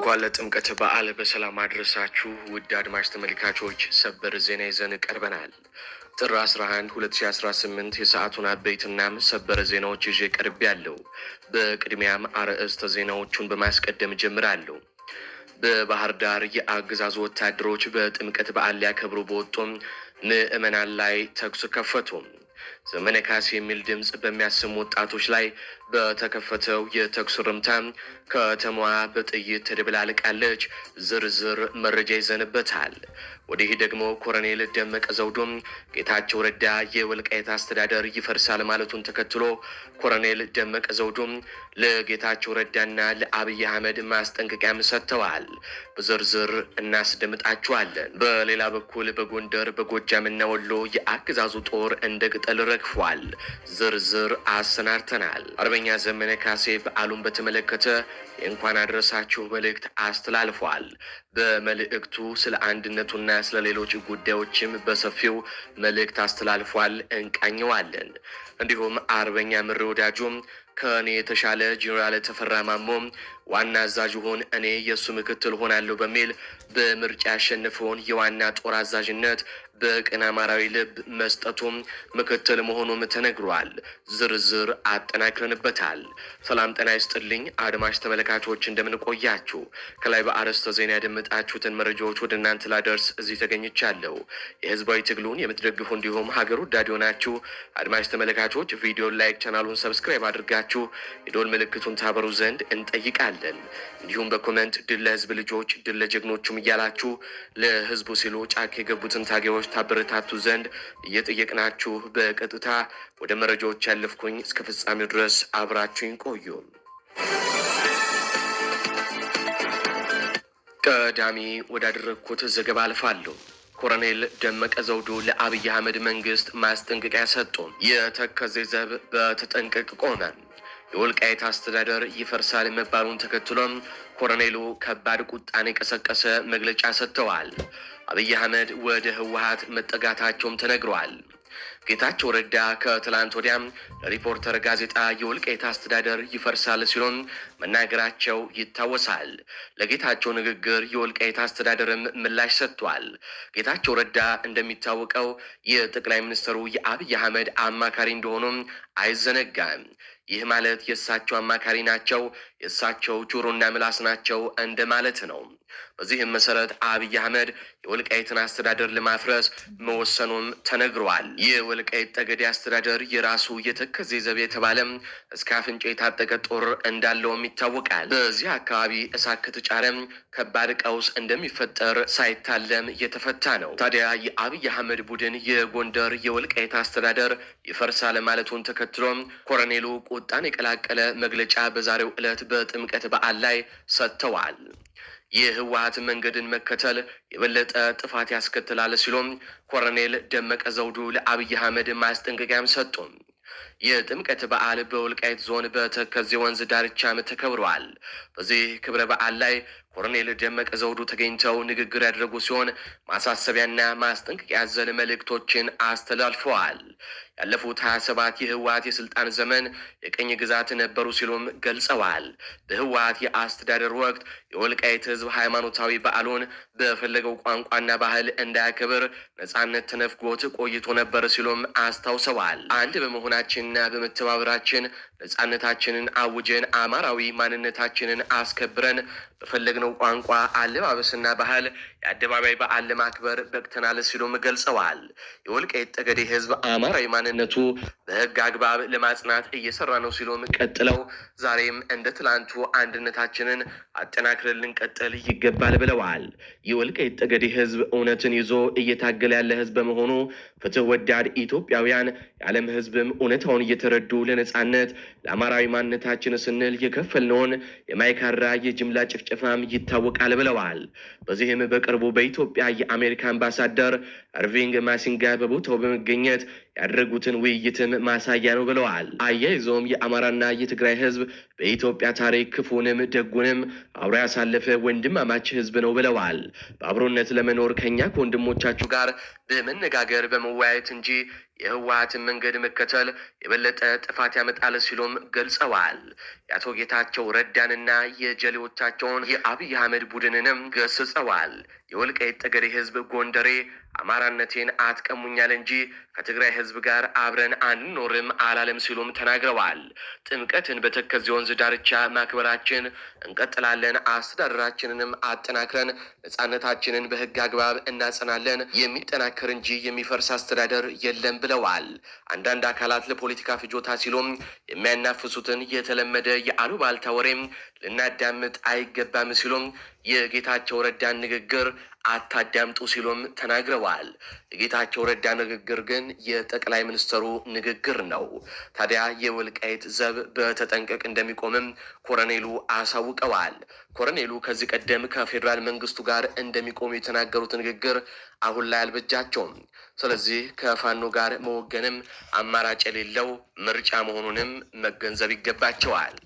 እንኳን ለጥምቀት በዓል በሰላም አድረሳችሁ ውድ አድማጭ ተመልካቾች፣ ሰበር ዜና ይዘን ቀርበናል። ጥር 11 2018 የሰዓቱን አበይትና ሰበር ዜናዎች ይዤ ቀርብ ያለው። በቅድሚያም አርዕስተ ዜናዎቹን በማስቀደም ጀምራለሁ። በባህር ዳር የአገዛዙ ወታደሮች በጥምቀት በዓል ሊያከብሩ በወጡም ምዕመናን ላይ ተኩስ ከፈቱ። ዘመነ ካሴ የሚል ድምፅ በሚያሰሙ ወጣቶች ላይ በተከፈተው የተኩስ ርምታ ከተማዋ በጥይት ተደብላልቃለች። ዝርዝር መረጃ ይዘንበታል። ወዲህ ደግሞ ኮሎኔል ደመቀ ዘውዱም ጌታቸው ረዳ የወልቃይት አስተዳደር ይፈርሳል ማለቱን ተከትሎ ኮሎኔል ደመቀ ዘውዱም ለጌታቸው ረዳና ለአብይ አህመድ ማስጠንቀቂያም ሰጥተዋል። በዝርዝር እናስደምጣችኋለን። በሌላ በኩል በጎንደር በጎጃምና ወሎ የአገዛዙ ጦር እንደ ቅጠል ረግፏል። ዝርዝር አሰናድተናል። አርበኛ ዘመነ ካሴ በዓሉን በተመለከተ የእንኳን አድረሳችሁ መልእክት አስተላልፏል። በመልእክቱ ስለ አንድነቱና ስለ ሌሎች ጉዳዮችም በሰፊው መልእክት አስተላልፏል። እንቃኘዋለን። እንዲሁም አርበኛ ምሬ ወዳጁም ከእኔ የተሻለ ጄኔራል ተፈራ ማሞ ዋና አዛዥ ሆን እኔ የእሱ ምክትል ሆናለሁ በሚል በምርጫ ያሸነፈውን የዋና ጦር አዛዥነት በቅን አማራዊ ልብ መስጠቱም ምክትል መሆኑም ተነግሯል። ዝርዝር አጠናክረንበታል። ሰላም ጤና ይስጥልኝ አድማጭ ተመልካቾች፣ እንደምንቆያችሁ ከላይ በአርዕስተ ዜና ያደመጣችሁትን መረጃዎች ወደ እናንተ ላደርስ እዚህ ተገኝቻለሁ። የህዝባዊ ትግሉን የምትደግፉ እንዲሁም ሀገር ወዳድ የሆናችሁ አድማጭ ተመልካቾች ቪዲዮን ላይክ፣ ቻናሉን ሰብስክራይብ አድርጋችሁ የደወል ምልክቱን ታበሩ ዘንድ እንጠይቃለን። እንዲሁም በኮመንት ድል ለህዝብ ልጆች ድል ለጀግኖቹም እያላችሁ ለህዝቡ ሲሉ ጫካ የገቡትን ታጋዮች ታበረታቱ ዘንድ እየጠየቅናችሁ በቀጥታ ወደ መረጃዎች ያለፍኩኝ። እስከ ፍጻሜው ድረስ አብራችሁኝ ቆዩ። ቀዳሚ ወዳደረግኩት ዘገባ አልፋለሁ። ኮሎኔል ደመቀ ዘውዱ ለአብይ አህመድ መንግስት ማስጠንቀቂያ ሰጡ። የተከዜ ዘብ በተጠንቀቅ ቆመ። የወልቃይት አስተዳደር ይፈርሳል መባሉን ተከትሎም ኮሎኔሉ ከባድ ቁጣን የቀሰቀሰ መግለጫ ሰጥተዋል። አብይ አህመድ ወደ ህወሓት መጠጋታቸውም ተነግረዋል። ጌታቸው ረዳ ከትላንት ወዲያም ለሪፖርተር ጋዜጣ የወልቃይት አስተዳደር ይፈርሳል ሲሉም መናገራቸው ይታወሳል። ለጌታቸው ንግግር የወልቃይት አስተዳደርም ምላሽ ሰጥቷል። ጌታቸው ረዳ እንደሚታወቀው የጠቅላይ ሚኒስትሩ የአብይ አህመድ አማካሪ እንደሆኑም አይዘነጋም። ይህ ማለት የእሳቸው አማካሪ ናቸው፣ የእሳቸው ጆሮና ምላስ ናቸው እንደማለት ነው። በዚህም መሰረት አብይ አህመድ የወልቃይትን አስተዳደር ለማፍረስ መወሰኑም ተነግሯል። የወልቃይት ጠገዴ አስተዳደር የራሱ የተከዜ ዘብ የተባለም እስከ አፍንጫ የታጠቀ ጦር እንዳለውም ይታወቃል። በዚህ አካባቢ እሳት ከተጫረም ከባድ ቀውስ እንደሚፈጠር ሳይታለም የተፈታ ነው። ታዲያ የአብይ አህመድ ቡድን የጎንደር የወልቃይት አስተዳደር ይፈርሳል ማለቱን ተከትሎም ኮሎኔሉ ቁጣን የቀላቀለ መግለጫ በዛሬው ዕለት በጥምቀት በዓል ላይ ሰጥተዋል። የህወሓት መንገድን መከተል የበለጠ ጥፋት ያስከትላል ሲሉም ኮሎኔል ደመቀ ዘውዱ ለአብይ አህመድ ማስጠንቀቂያም ሰጡ። የጥምቀት በዓል በወልቃይት ዞን በተከዜ ወንዝ ዳርቻም ተከብረዋል። በዚህ ክብረ በዓል ላይ ኮሎኔል ደመቀ ዘውዱ ተገኝተው ንግግር ያደረጉ ሲሆን ማሳሰቢያና ማስጠንቀቂያ ያዘለ መልእክቶችን አስተላልፈዋል። ያለፉት 27 የህወሓት የስልጣን ዘመን የቅኝ ግዛት ነበሩ ሲሉም ገልጸዋል። በህወሓት የአስተዳደር ወቅት የወልቃይት ህዝብ ሃይማኖታዊ በዓሉን በፈለገው ቋንቋና ባህል እንዳያከብር ነጻነት ተነፍጎት ቆይቶ ነበር ሲሉም አስታውሰዋል። አንድ በመሆናችንና በመተባበራችን ነጻነታችንን አውጀን አማራዊ ማንነታችንን አስከብረን በፈለግነው ቋንቋ አለባበስና ባህል የአደባባይ በዓል ለማክበር በቅተናል ሲሉም ገልጸዋል። የወልቃይት ጠገዴ ህዝብ አማራዊ ማንነቱ በህግ አግባብ ለማጽናት እየሰራ ነው ሲሉም ቀጥለው ዛሬም እንደ ትላንቱ አንድነታችንን አጠናክረን ልንቀጥል ይገባል ብለዋል። የወልቃይት ጠገዴ ህዝብ እውነትን ይዞ እየታገለ ያለ ህዝብ በመሆኑ ፍትህ ወዳድ ኢትዮጵያውያን የዓለም ህዝብም እውነታውን እየተረዱ ለነጻነት ለአማራዊ ማንነታችን ስንል የከፈልነውን የማይካድራ የጅምላ ጭፍጨፋም ይታወቃል ብለዋል። በዚህም በቅርቡ በኢትዮጵያ የአሜሪካ አምባሳደር አርቪንግ ማሲንጋ በቦታው በመገኘት ያደረጉትን ውይይትም ማሳያ ነው ብለዋል። አያይዘውም የአማራና የትግራይ ህዝብ በኢትዮጵያ ታሪክ ክፉንም ደጉንም አብሮ ያሳለፈ ወንድማማች ህዝብ ነው ብለዋል። በአብሮነት ለመኖር ከኛ ከወንድሞቻችሁ ጋር በመነጋገር በመወያየት እንጂ የህወሓትን መንገድ መከተል የበለጠ ጥፋት ያመጣል ሲሉም ገልጸዋል። የአቶ ጌታቸው ረዳንና የጀሌዎቻቸውን የአብይ አህመድ ቡድንንም ገስጸዋል። የወልቃይት ጠገዴ ህዝብ ጎንደሬ አማራነቴን አትቀሙኛል እንጂ ከትግራይ ህዝብ ጋር አብረን አንኖርም አላለም ሲሉም ተናግረዋል። ጥምቀትን በተከዜ ወንዝ ዳርቻ ማክበራችን እንቀጥላለን፣ አስተዳደራችንንም አጠናክረን ነጻነታችንን በህግ አግባብ እናጸናለን፣ የሚጠናከር እንጂ የሚፈርስ አስተዳደር የለም ብለዋል። አንዳንድ አካላት ለፖለቲካ ፍጆታ ሲሉም የሚያናፍሱትን የተለመደ የአሉባልታ ወሬም ልናዳምጥ አይገባም ሲሉም የጌታቸው ረዳን ንግግር አታዳምጡ ሲሉም ተናግረዋል። የጌታቸው ረዳ ንግግር ግን የጠቅላይ ሚኒስትሩ ንግግር ነው። ታዲያ የወልቃይት ዘብ በተጠንቀቅ እንደሚቆምም ኮሎኔሉ አሳውቀዋል። ኮሎኔሉ ከዚህ ቀደም ከፌዴራል መንግስቱ ጋር እንደሚቆሙ የተናገሩት ንግግር አሁን ላይ አልበጃቸውም። ስለዚህ ከፋኖ ጋር መወገንም አማራጭ የሌለው ምርጫ መሆኑንም መገንዘብ ይገባቸዋል።